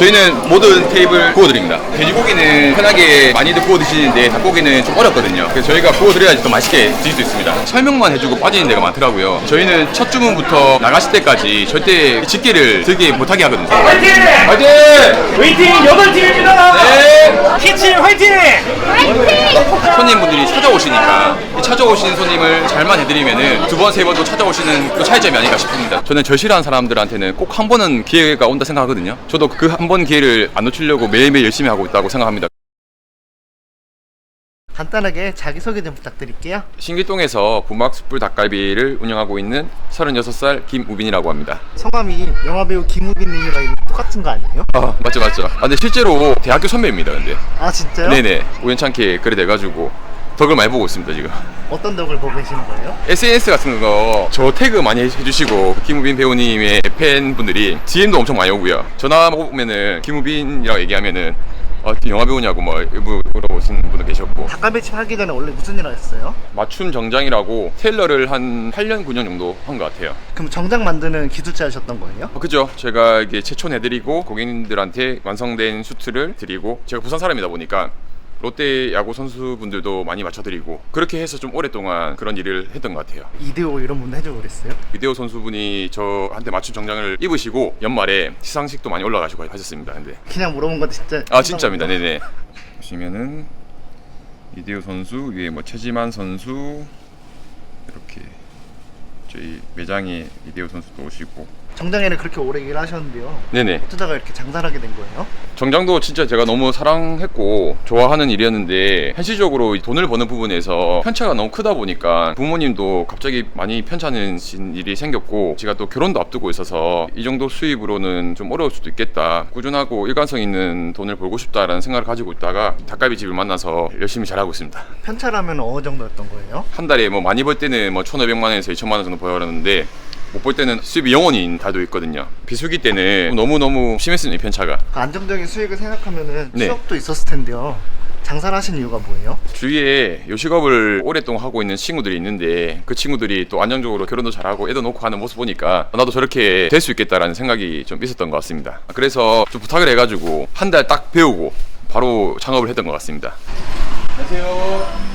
저희는 모든 테이블 구워드립니다. 돼지고기는 편하게 많이들 구워 드시는데 닭고기는 좀 어렵거든요. 그래서 저희가 구워드려야지 더 맛있게 드실 수 있습니다. 설명만 해주고 빠지는 데가 많더라고요. 저희는 첫 주문부터 나가실 때까지 절대 집게를 들게 못하게 하거든요. 화이팅! 화이팅! 웨이팅 8팀입니다! 네! 키친 화이팅! 손님분들이 찾아오시니까 이 찾아오시는 손님을 잘만 해드리면은 두 번, 세 번 또 찾아오시는 그 차이점이 아닐까 싶습니다. 저는 절실한 사람들한테는 꼭 한 번은 기회가 온다 생각하거든요. 저도 그 한 번 기회를 안 놓치려고 매일매일 열심히 하고 있다고 생각합니다. 간단하게 자기소개 좀 부탁드릴게요. 신길동에서 부막 숯불 닭갈비를 운영하고 있는 36살 김우빈이라고 합니다. 성함이 영화배우 김우빈님이랑 똑같은 거 아니에요? 아, 맞죠. 근데 실제로 대학교 선배입니다, 근데. 아 진짜요? 네네. 우연찮게 그래 돼가지고 덕을 많이 보고 있습니다, 지금. 어떤 덕을 보고 계시는 거예요? SNS 같은 거 저 태그 많이 해주시고 김우빈 배우님의 팬분들이 DM도 엄청 많이 오고요. 전화 오면은 김우빈이라고 얘기하면은 영화 배우냐고 뭐 일부 물어보시는 분도 계셨고. 닭갈비집 하기 전에 원래 무슨 일 하셨어요? 맞춤 정장이라고 테일러를 한 8년 9년 정도 한 것 같아요. 그럼 정장 만드는 기술자 하셨던 거예요? 그죠. 제가 이게 제촌해드리고 고객님들한테 완성된 수트를 드리고, 제가 부산 사람이다 보니까 롯데 야구 선수분들도 많이 맞춰드리고, 그렇게 해서 좀 오랫동안 그런 일을 했던 것 같아요. 이대호 이런 분도 해주고 그랬어요? 이대호 선수분이 저한테 맞춤 정장을 입으시고 연말에 시상식도 많이 올라가시고 하셨습니다. 근데 그냥 물어본 건데 진짜 진짜입니다. 네네. 보시면은 이대호 선수 위에 뭐 최지만 선수, 이렇게 저희 매장에 이대호 선수도 오시고. 정장에는 그렇게 오래 일하셨는데요. 네네. 어쩌다가 이렇게 장사를 하게 된 거예요? 정장도 진짜 제가 너무 사랑했고 좋아하는 일이었는데, 현실적으로 돈을 버는 부분에서 편차가 너무 크다 보니까 부모님도 갑자기 많이 편찮으신 일이 생겼고, 제가 또 결혼도 앞두고 있어서 이 정도 수입으로는 좀 어려울 수도 있겠다, 꾸준하고 일관성 있는 돈을 벌고 싶다라는 생각을 가지고 있다가 닭갈비집을 만나서 열심히 잘하고 있습니다. 편차라면 어느 정도였던 거예요? 한 달에 뭐 많이 벌 때는 뭐 1,500만 원에서 2,000만 원 정도 벌었는데, 못 볼 때는 수입이 0원인 달도 있거든요. 비수기 때는 너무너무 심했습니다, 이 편차가. 그 안정적인 수익을 생각하면은 네. 취업도 있었을 텐데요. 장사를 하신 이유가 뭐예요? 주위에 요식업을 오랫동안 하고 있는 친구들이 있는데, 그 친구들이 또 안정적으로 결혼도 잘하고 애도 놓고 가는 모습 보니까 나도 저렇게 될 수 있겠다라는 생각이 좀 있었던 것 같습니다. 그래서 좀 부탁을 해가지고 한 달 딱 배우고 바로 창업을 했던 것 같습니다. 안녕하세요.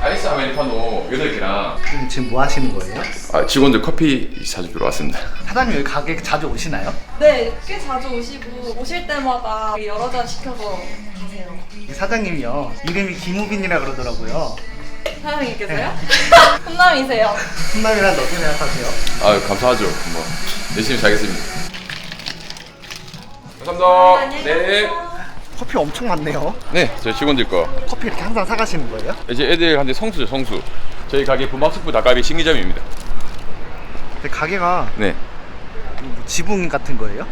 아이스 아메리카노 8개랑 지금 뭐 하시는 거예요? 직원들 커피 사주러 왔습니다. 사장님 여기 가게 자주 오시나요? 네, 꽤 자주 오시고 오실 때마다 여러 잔 시켜서 가세요. 이 사장님이요 이름이 김우빈이라 그러더라고요. 사장님께서요? 훈남이세요. 훈남이란 어떻게 생각하세요? 감사하죠. 뭐 열심히 살겠습니다. 감사합니다. 안녕히 네. 가세요. 커피 엄청 많네요. 네, 저희 직원들 거. 커피 이렇게 항상 사가시는 거예요? 이제 애들한테 성수죠, 성수. 저희 가게 부막숯불 닭갈비 신기점입니다. 근데 가게가 네. 뭐 지붕 같은 거예요?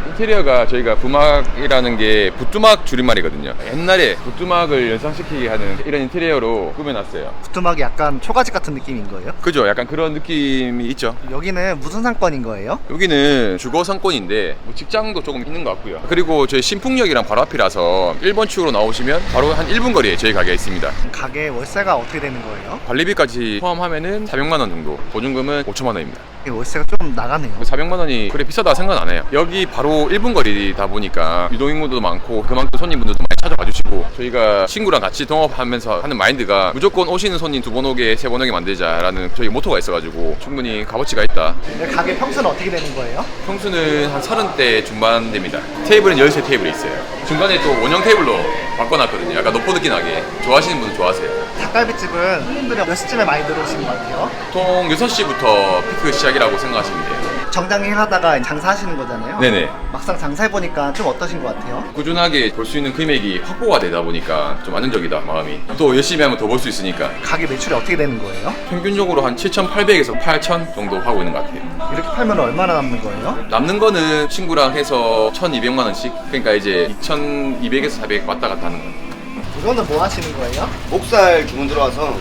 인테리어가 저희가 부막이라는 게 부뚜막 줄임말이거든요. 옛날에 부뚜막을 연상시키게 하는 이런 인테리어로 꾸며놨어요. 부뚜막이 약간 초가집 같은 느낌인 거예요? 그죠? 약간 그런 느낌이 있죠. 여기는 무슨 상권인 거예요? 여기는 주거 상권인데 뭐 직장도 조금 있는 것 같고요. 그리고 저희 신풍역이랑 바로 앞이라서 1번 출구로 나오시면 바로 한 1분 거리에 저희 가게가 있습니다. 가게 월세가 어떻게 되는 거예요? 관리비까지 포함하면은 400만 원 정도, 보증금은 5천만 원입니다. 이 월세가 좀 나가네요. 400만 원이 그래 비싸다 생각 안 해요. 여기 바로 1분 거리다 보니까 유동인구도 많고 그만큼 손님분들도 많이 찾아와 주시고, 저희가 친구랑 같이 동업하면서 하는 마인드가 무조건 오시는 손님 2번 오게 3번 오게 만들자라는 저희 모토가 있어가지고 충분히 값어치가 있다. 가게 평수는 어떻게 되는 거예요? 평수는 한 30대 중반 됩니다. 테이블은 13테이블이 있어요. 중간에 또 원형 테이블로 바꿔놨거든요. 약간 높고 늦게 나게. 좋아하시는 분은 좋아하세요. 닭갈비집은 손님들이 몇 시쯤에 많이 들어오시는 것 같아요? 보통 6시부터 피크 시작이라고 생각하시면 돼요. 정장 일 하다가 장사하시는 거잖아요? 네네. 막상 장사해보니까 좀 어떠신 것 같아요? 꾸준하게 벌 수 있는 금액이 확보가 되다 보니까 좀 안정적이다, 마음이. 또 열심히 하면 더 벌 수 있으니까. 가게 매출이 어떻게 되는 거예요? 평균적으로 한 7,800에서 8,000 정도 하고 있는 것 같아요. 이렇게 팔면 얼마나 남는 거예요? 남는 거는 친구랑 해서 1,200만 원씩. 그러니까 이제 2,200에서 400 왔다 갔다 하는 거예요. 이거는 뭐 하시는 거예요? 목살 주문 들어와서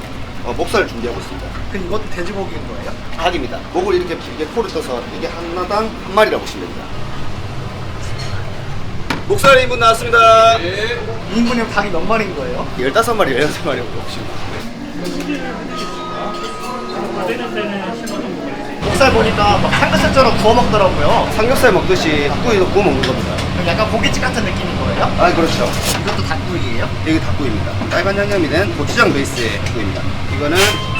목살 준비하고 있습니다. 그럼 이것도 돼지고기인 거예요? 닭입니다. 목을 이렇게 길게 코를 떠서 이게 하나당 한 마리라고 보시면 됩니다. 목살 2인분 나왔습니다. 2인분이면 닭이 몇 마리인 거예요? 15마리, 16마리라고 보시면 됩니다. 목살 삼겹살 보니까 막 삼겹살처럼 구워 먹더라고요. 삼겹살 먹듯이 닭구이도 구워 먹는 겁니다. 그럼 약간 고깃집 같은 느낌인 거예요? 아, 그렇죠. 이것도 닭구이예요? 이게 닭구이입니다. 빨간 양념이 된 고추장 베이스의 닭구이입니다. 이거는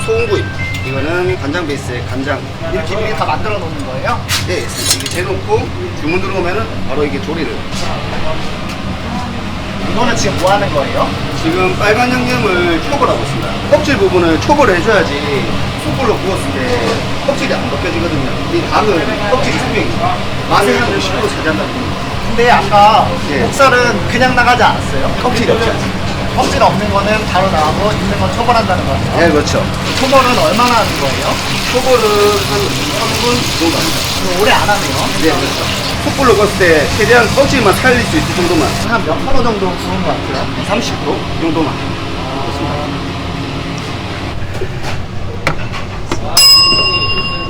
소금구이입니다. 이거는 간장 베이스의 간장. 이렇게 미리 다 만들어 놓는 거예요? 예, 이게 재놓고 주문 들어오면은 바로 이게 조리를. 이거는 지금 뭐 하는 거예요? 지금 빨간 양념을 초벌하고 있습니다. 껍질 부분을 초벌을 해줘야지 숯불로 구웠을 때 껍질이 안 벗겨지거든요. 이 닭은 껍질이 투명입니다. 맛의 한 50% 차지한다고 봅니다. 근데 아까 예. 목살은 그냥 나가지 않았어요? 껍질이 없지 않습니다. 껍질 없는 거는 바로 나가고 있는 건 초벌한다는 거죠? 네, 그렇죠. 초벌은 얼마나 하는 거예요? 초벌은 한 3분 정도 합니다. 이거 오래 안 하네요. 네, 그렇죠. 숯불로 구웠을 때 최대한 껍질만 살릴 수 있을 정도만 한 몇 프로 정도 구운 것 같아요? 30% 정도만.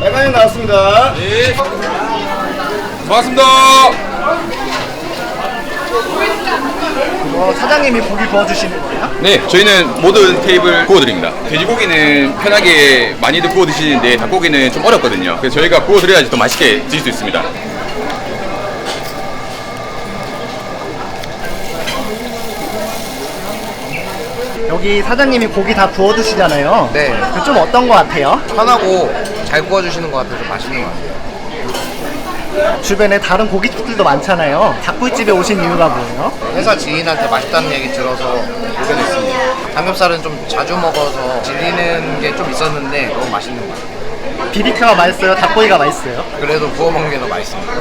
빨간 양 나왔습니다. 네. 반갑습니다. 사장님이 고기 구워주시는 거예요? 네, 저희는 모든 테이블 구워드립니다. 돼지고기는 편하게 많이들 구워 드시는데 닭고기는 좀 어렵거든요. 그래서 저희가 구워드려야지 더 맛있게 드실 수 있습니다. 여기 사장님이 고기 다 구워주시잖아요. 네. 좀 어떤 거 같아요? 편하고 잘 구워주시는 것 같아서 맛있는 것 같아요. 주변에 다른 고깃집들도 많잖아요. 닭구이집에 오신 이유가 뭐예요? 회사 지인한테 맛있다는 얘기 들어서 오게 됐습니다. 삼겹살은 좀 자주 먹어서 질리는 게 좀 있었는데 너무 맛있는 것 같아요. 비비큐가 맛있어요? 닭구이가 맛있어요? 그래도 구워 먹는 게 더 맛있습니다.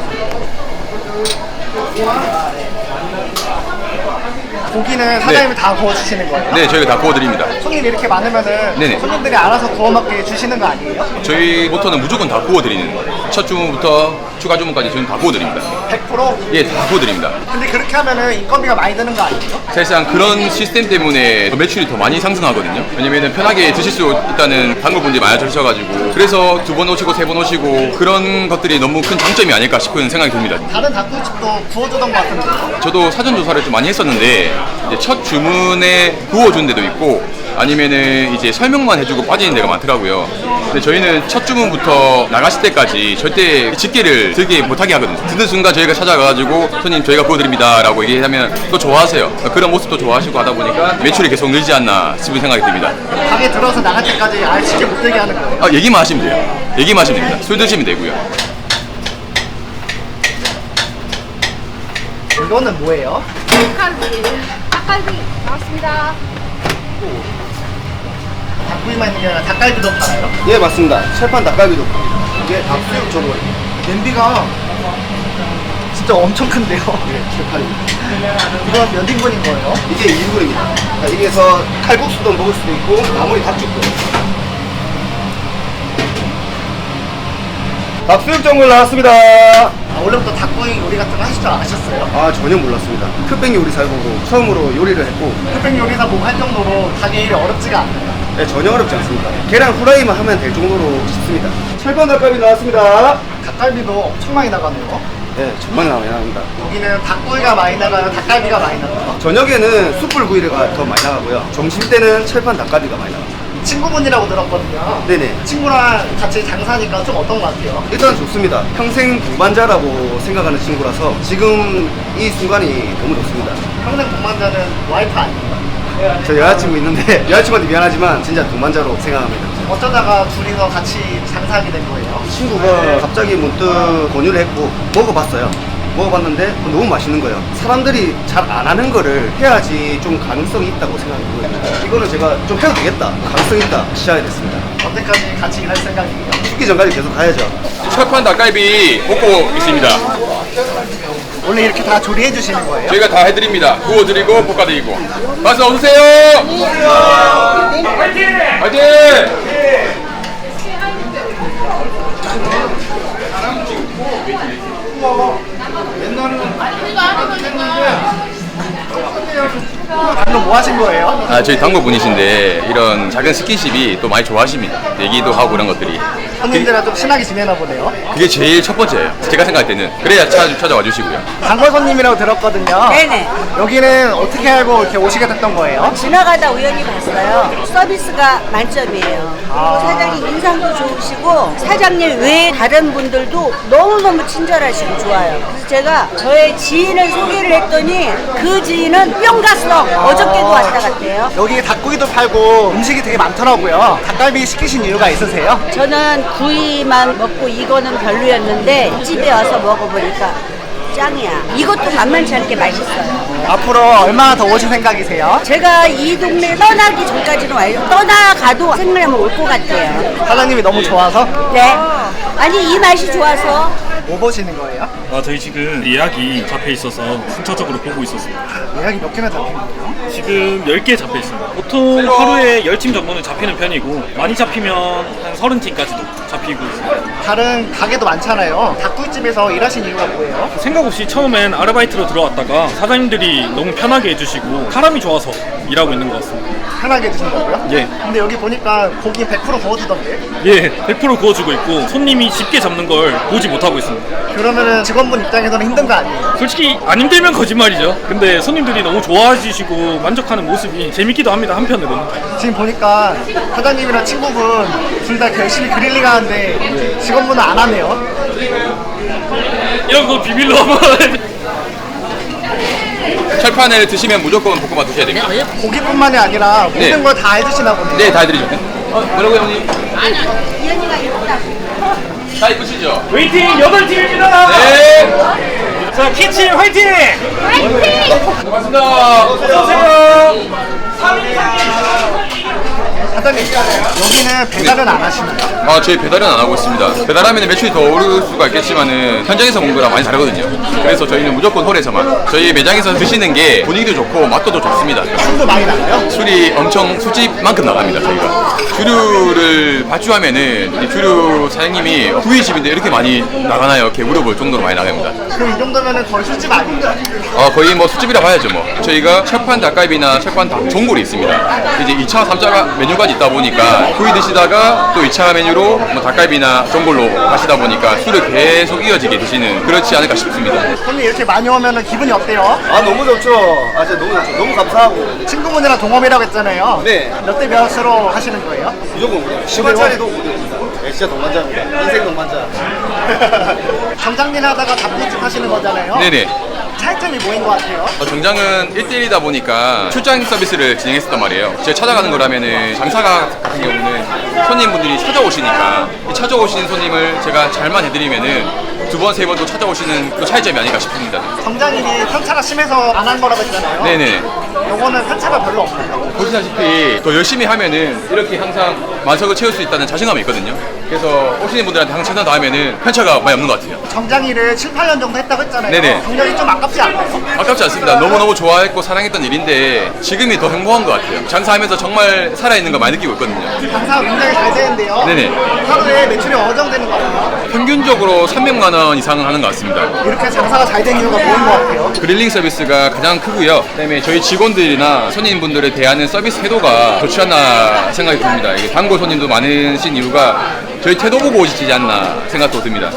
고기는 사장님이 다 구워주시는 거예요? 네, 저희가 다 구워드립니다. 손님 이렇게 많으면은 네네. 손님들이 알아서 구워 먹게 주시는 거 아니에요? 저희 모토는 무조건 다 구워드리는 거예요. 첫 주문부터 추가 주문까지 저희는 다 구워드립니다. 100%? 예, 다 구워드립니다. 근데 그렇게 하면은 인건비가 많이 드는 거 아니에요? 사실상 그런 시스템 때문에 매출이 더 많이 상승하거든요. 왜냐면 편하게 드실 수 있다는 단골분들이 많아지셔가지고 그래서 2번 오시고 3번 오시고 그런 것들이 너무 큰 장점이 아닐까 싶은 생각이 듭니다. 다른 닭구이집도 구워주던 것 같은데 저도 사전 조사를 좀 많이 했었는데 이제 첫 주문에 구워준 데도 있고 아니면은 이제 설명만 해주고 빠지는 데가 많더라고요. 근데 저희는 첫 주문부터 나가실 때까지 절대 집게를 들게 못하게 하거든요. 듣는 순간 저희가 찾아가가지고 손님 저희가 구워드립니다라고 얘기하면 또 좋아하세요. 그런 모습도 좋아하시고 하다 보니까 매출이 계속 늘지 않나 싶은 생각이 듭니다. 가게 들어서 나갈 때까지 아예 쉽게 못 들게 하는 거예요. 아, 얘기만 하시면 돼요. 얘기만 하시면 됩니다. 술 드시면 되고요. 이거는 뭐예요? 닭갈비 나왔습니다. 닭구이만 있는 게 아니라 닭갈비도 팔아요? 예, 맞습니다. 철판 닭갈비도 팝니다. 이게 닭수육 전골입니다. 냄비가 진짜 엄청 큰데요? 예, 철판입니다. 이건 몇 인분인 거예요? 이게 2인분입니다. 여기에서 칼국수도 먹을 수도 있고 나물이 닭죽도. 닭수육 전골 나왔습니다. 아, 원래부터 닭구이 요리 같은 거 하실 줄 아셨어요? 아, 전혀 몰랐습니다. 흑백 요리 살보고 처음으로 요리를 했고 흑백 요리사 보고 할 정도로 가게 일이 어렵지가 않아요. 네, 전혀 어렵지 않습니다. 계란 후라이만 하면 될 정도로 쉽습니다. 철판 닭갈비 나왔습니다. 닭갈비도 엄청 많이 나가네요. 네, 정말 많이 나옵니다. 여기는 닭구이가 많이 나가요? 닭갈비가 많이 나가요? 저녁에는 숯불 구이가 더 많이 나가고요. 점심 때는 철판 닭갈비가 많이 나갑니다. 친구분이라고 들었거든요. 네네. 친구랑 같이 장사하니까 좀 어떤 것 같아요? 일단 좋습니다. 평생 동반자라고 생각하는 친구라서 지금 이 순간이 너무 좋습니다. 평생 동반자는 와이프 아니에요? 저 여자친구 있는데 여자친구한테 미안하지만 진짜 동반자로 생각합니다. 어쩌다가 둘이서 같이 장사하게 된 거예요? 친구가 갑자기 문득 권유를 했고 먹어봤어요. 먹어봤는데 너무 맛있는 거예요. 사람들이 잘 안 하는 거를 해야지 좀 가능성이 있다고 생각이 들거든요. 이거는 제가 좀 해도 되겠다, 가능성 있다 시작이 됐습니다. 언제까지 같이 일할 생각이에요? 죽기 전까지 계속 가야죠. 철판 닭갈비 볶고 있습니다. 원래 이렇게 다 조리해 주시는 거예요? 저희가 다 해드립니다. 구워드리고 볶아드리고. 말씀 어서오세요. 화이팅! 화이팅! 이거 안 하면 되나? 방금 뭐 하신 거예요? 아, 저희 단골분이신데 이런 작은 스킨십이 또 많이 좋아하십니다. 얘기도 하고 이런 것들이. 손님들이랑 좀 친하게 지내나 보네요. 그게 제일 첫 번째예요. 제가 생각할 때는. 그래야 찾아와 주시고요. 단골 손님이라고 들었거든요. 네네. 여기는 어떻게 알고 이렇게 오시게 됐던 거예요? 지나가다 우연히 봤어요. 서비스가 만점이에요. 그리고 사장님 인상도 좋으시고 사장님 외에 다른 분들도 너무너무 친절하시고 좋아요. 그래서 제가 저의 지인을 소개를 했더니 그 지인은 뿅 갔어. 어저께도 왔다 갔대요. 여기 닭고기도 팔고 음식이 되게 많더라고요. 닭갈비 시키신 이유가 있으세요? 저는 구이만 먹고 이거는 별로였는데 집에 와서 먹어보니까 짱이야. 이것도 만만치 않게 맛있어요. 앞으로 얼마나 더 오실 생각이세요? 제가 이 동네 떠나기 전까지는 와요. 떠나가도 생각하면 올 것 같아요. 사장님이 너무 좋아서 네. 아니 이 맛이 좋아서. 뭐 보시는 거예요? 저희 지금 예약이 잡혀 있어서 순차적으로 보고 있었습니다. 예약이 몇 개나 잡힌 거예요? 지금 10개 잡혀 있습니다. 보통 하루에 10팀 정도는 잡히는 편이고 많이 잡히면 한 30팀까지도 잡히고 있습니다. 다른 가게도 많잖아요. 닭구이집에서 일하신 이유가 뭐예요? 생각 없이 처음엔 아르바이트로 들어왔다가 사장님들이 너무 편하게 해주시고 사람이 좋아서 일하고 있는 것 같습니다. 편하게 해주신다고요? 예. 근데 여기 보니까 고기 100% 구워주던데. 예, 100% 구워주고 있고 손님이 쉽게 잡는 걸 보지 못하고 있습니다. 그러면은 직원분 입장에서는 힘든 거 아니에요? 솔직히 안 힘들면 거짓말이죠. 근데 손님들이 너무 좋아해주시고 만족하는 모습이 재밌기도 합니다, 한편으로는. 지금 보니까 사장님이랑 친구분 둘 다 열심히 그릴링 하는데 직원분은 안 하네요. 이런 거 비밀로 한번 철판을 드시면 무조건 볶음밥 드셔야 됩니다. 고기뿐만이 아니라 모든 네. 걸 다 해주시나 보네요. 네, 다 해드리죠. 뭐라고 형님? 다 이쁘시죠? 웨이팅 8팀입니다. 네. 자, 키친 화이팅! 고맙습니다. 어서오세요. 사장님 여기는 배달은 안 하시나요? 아, 저희 배달은 안 하고 있습니다. 배달하면 매출이 더 오를 수가 있겠지만은 현장에서 먹는 거랑 많이 다르거든요. 그래서 저희는 무조건 홀에서만. 저희 매장에서 드시는 게 분위기도 좋고 맛도 더 좋습니다. 술도 많이 나가요? 술이 엄청 술집만큼 나갑니다. 저희가 주류를 발주하면은 이 주류 사장님이 구이집인데 이렇게 많이 나가나요? 이렇게 물어볼 정도로 많이 나갑니다. 그럼 이 정도면은 거의 술집 아니에요? 거의 뭐 술집이라 봐야죠 뭐. 저희가 철판 닭갈비나 철판 닭 전골이 있습니다. 이제 2차, 3차 메뉴까지 있다 보니까 구이 드시다가 또 2차 메뉴로 뭐 닭갈비나 전골로 가시다 보니까 술을 계속 이어지게 드시는 그렇지 않을까 싶습니다. 손님 이렇게 많이 오면은 기분이 어때요? 아 너무 좋죠. 아 진짜 너무 좋죠. 너무 감사하고. 친구분이랑 동업이라고 했잖아요. 네. 몇 대 몇으로 하시는 거예요? 무조건 10원짜리도 무조건입니다. 네, 진짜 동반자입니다. 인생 동반자. 정장일 하다가 닭구이집 하시는 거잖아요. 네네. 차이점이 뭐인 것 같아요? 정장은 1대1이다 보니까 출장 서비스를 진행했었단 말이에요. 제가 찾아가는 거라면은 장사가 같은 경우는 손님분들이 찾아오시니까 이 찾아오시는 손님을 제가 잘만 해드리면은 두 번, 세 번 또 찾아오시는 그 차이점이 아닌가 싶습니다. 정장일이 편차가 심해서 안 한 거라고 했잖아요. 네네. 요거는 편차가 별로 없나요? 보시다시피 더 열심히 하면은 이렇게 항상 만석을 채울 수 있다는 자신감이 있거든요. 그래서 오시는 분들한테 항상 최선을 다하면은 편차가 많이 없는 것 같아요. 정장일을 7, 8년 정도 했다고 했잖아요. 네네. 경력이 좀 아깝지 않나요? 아깝지 않습니다. 너무너무 좋아했고 사랑했던 일인데 지금이 더 행복한 것 같아요. 장사하면서 정말 살아있는 거 많이 느끼고 있거든요. 장사가 굉장히 잘 되는데요. 네네. 하루에 매출이 어느 정도 되는 거예요? 평균적으로 300만 원 이상은 하는 것 같습니다. 이렇게 장사가 잘 된 이유가 뭐인 것 같아요? 그릴링 서비스가 가장 크고요. 그다음에 저희 직원들이나 손님분들을 대하는 서비스 태도가 좋지 않나 생각이 듭니다. 이게 단골 손님도 많으신 이유가 저희 태도 보고 오시지 않나 생각도 듭니다.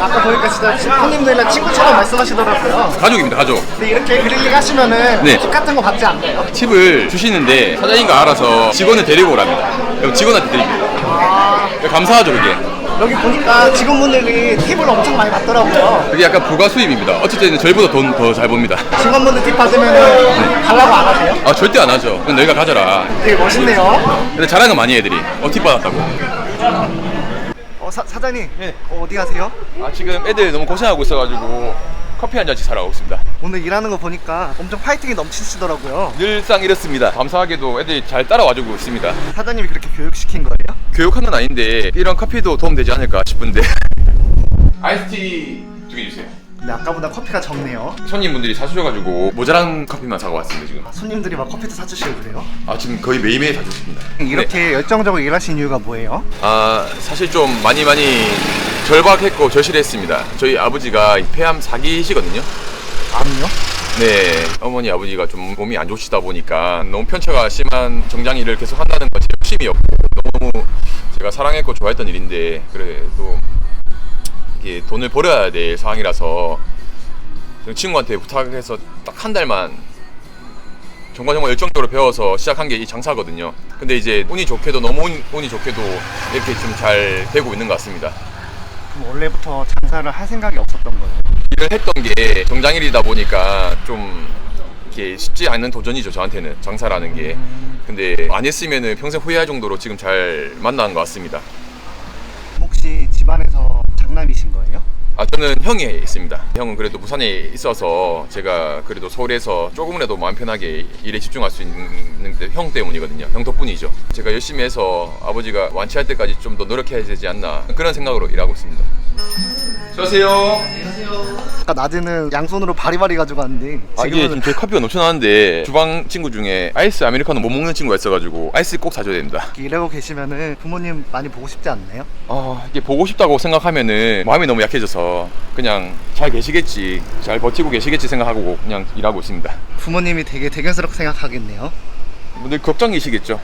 아까 보니까 진짜 손님들이랑 친구처럼 말씀하시더라고요. 가족입니다, 가족. 근데 이렇게 그릴링 하시면은 네. 팁 같은 거 받지 않나요? 팁을 주시는데 사장님과 알아서 직원을 데리고 오랍니다. 그럼 직원한테 드립니다. 감사하죠, 그게. 여기 보니까 직원분들이 팁을 엄청 많이 받더라고요. 그게 약간 부가 수입입니다. 어쨌든 저희보다 돈 더 잘 법니다. 직원분들 팁 받으면은 달라고 안 하세요? 아, 절대 안 하죠. 그건 너희가 가져라. 되게 멋있네요. 근데 자랑은 많이 해 애들이. 팁 받았다고. 사장님, 어디 가세요? 아, 지금 애들 너무 고생하고 있어가지고 커피 한 잔씩 사러 가고 있습니다. 오늘 일하는 거 보니까 엄청 파이팅이 넘치시더라고요. 늘상 이렇습니다. 감사하게도 애들이 잘 따라와주고 있습니다. 사장님이 그렇게 교육시킨 거예요? 교육한 건 아닌데 이런 커피도 도움되지 않을까 싶은데. 아이스티 2개 주세요. 근데 아까보다 커피가 적네요. 손님분들이 사주셔가지고 모자란 커피만 사고 왔습니다 지금. 손님들이 막 커피도 사주시고 그래요? 아, 지금 거의 매일매일 사주십니다. 이렇게 열정적으로 일하신 이유가 뭐예요? 아, 사실 좀 많이 절박했고 절실했습니다. 저희 아버지가 폐암 4기시거든요. 암요? 네, 어머니 아버지가 좀 몸이 안 좋으시다 보니까 너무 편차가 심한 정장 일을 계속 한다는 건 제 욕심이었고 너무 제가 사랑했고 좋아했던 일인데 그래도 이게 돈을 벌어야 될 상황이라서 친구한테 부탁해서 딱 한 달만 정말 열정적으로 배워서 시작한 게 이 장사거든요. 근데 이제 운이 좋게도 너무 운이 좋게도 이렇게 좀 잘 되고 있는 것 같습니다. 그럼 원래부터 장사를 할 생각이 없었던 거예요? 일을 했던 게 정장일이다 보니까 좀 이게 쉽지 않은 도전이죠, 저한테는 장사라는 게. 근데 안 했으면은 평생 후회할 정도로 지금 잘 만난 것 같습니다. 혹시 집안에서 장남이신 거예요? 저는 형이 있습니다. 형은 그래도 부산에 있어서 제가 그래도 서울에서 조금이라도 마음 편하게 일에 집중할 수 있는 게 형 때문이거든요. 형 덕분이죠. 제가 열심히 해서 아버지가 완치할 때까지 좀 더 노력해야 되지 않나 그런 생각으로 일하고 있습니다. 안녕하세요. 아까 낮에는 양손으로 바리바리 가지고 왔는데 이게 지금은 지금 제 커피가 넘쳐나는데 주방 친구 중에 아이스 아메리카노 못 먹는 친구가 있어가지고 아이스 꼭 사줘야 됩니다. 일하고 계시면은 부모님 많이 보고 싶지 않나요? 이게 보고 싶다고 생각하면은 마음이 너무 약해져서 그냥 잘 계시겠지, 잘 버티고 계시겠지 생각하고 그냥 일하고 있습니다. 부모님이 되게 대견스럽게 생각하겠네요. 늘 걱정이시겠죠.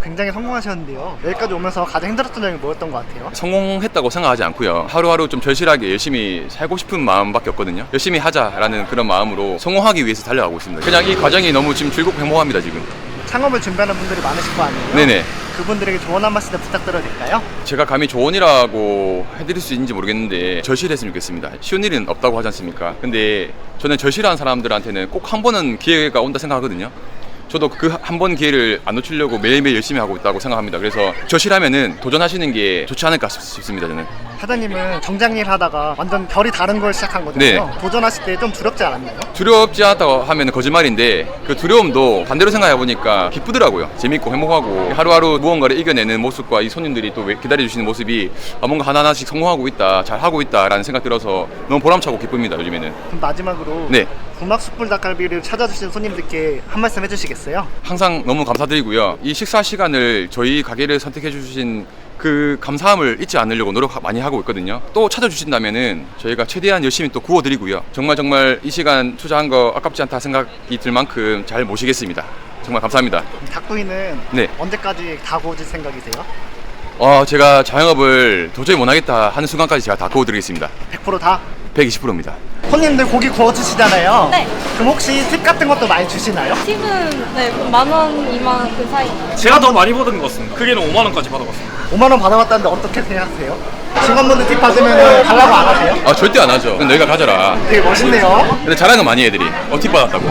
굉장히 성공하셨는데요. 여기까지 오면서 가장 힘들었던 점이 뭐였던 것 같아요? 성공했다고 생각하지 않고요. 하루하루 좀 절실하게 열심히 살고 싶은 마음밖에 없거든요. 열심히 하자라는 그런 마음으로 성공하기 위해서 달려가고 있습니다. 그냥 이 과정이 너무 지금 즐겁고 행복합니다, 지금. 창업을 준비하는 분들이 많으실 거 아니에요? 네네. 그분들에게 조언 한 말씀 부탁드려도 될까요? 제가 감히 조언이라고 해드릴 수 있는지 모르겠는데 절실했으면 좋겠습니다. 쉬운 일은 없다고 하지 않습니까? 근데 저는 절실한 사람들한테는 꼭 한 번은 기회가 온다 생각하거든요. 저도 그 한 번 기회를 안 놓치려고 매일매일 열심히 하고 있다고 생각합니다. 그래서 절실하면은 도전하시는 게 좋지 않을까 싶습니다, 저는. 사장님은 정장일 하다가 완전 결이 다른 걸 시작한 거잖아요. 네. 도전하실 때 좀 두렵지 않았나요? 두렵지 않다고 하면 거짓말인데 그 두려움도 반대로 생각해 보니까 기쁘더라고요. 재밌고 행복하고 하루하루 무언가를 이겨내는 모습과 이 손님들이 또 기다려주시는 모습이 뭔가 하나하나씩 성공하고 있다, 잘 하고 있다라는 생각 들어서 너무 보람차고 기쁩니다, 요즘에는. 그럼 마지막으로 네. 부막 숯불 닭갈비를 찾아주신 손님들께 한 말씀 해주시겠어요? 항상 너무 감사드리고요. 이 식사 시간을 저희 가게를 선택해 주신 그 감사함을 잊지 않으려고 노력 많이 하고 있거든요. 또 찾아주신다면은 저희가 최대한 열심히 또 구워드리고요. 정말 이 시간 투자한 거 아깝지 않다 생각이 들 만큼 잘 모시겠습니다. 정말 감사합니다. 닭구이는 네. 언제까지 다 구워질 생각이세요? 제가 자영업을 도저히 못하겠다 하는 순간까지 제가 다 구워드리겠습니다. 100% 다? 120%입니다. 손님들 고기 구워주시잖아요. 네. 그럼 혹시 팁 같은 것도 많이 주시나요? 팁은 네, 10,000원, 20,000원 그 사이. 제가 더 많이 받은 것 같습니다. 크게는 5만 원까지 받아봤습니다. 5만 원 받아봤다는데 어떻게 생각하세요? 직원분들 팁 받으면 달라고 안 하세요? 절대 안 하죠. 너희가 가져라. 되게 멋있네요. 근데 자랑은 많이 해 애들이. 팁 받았다고.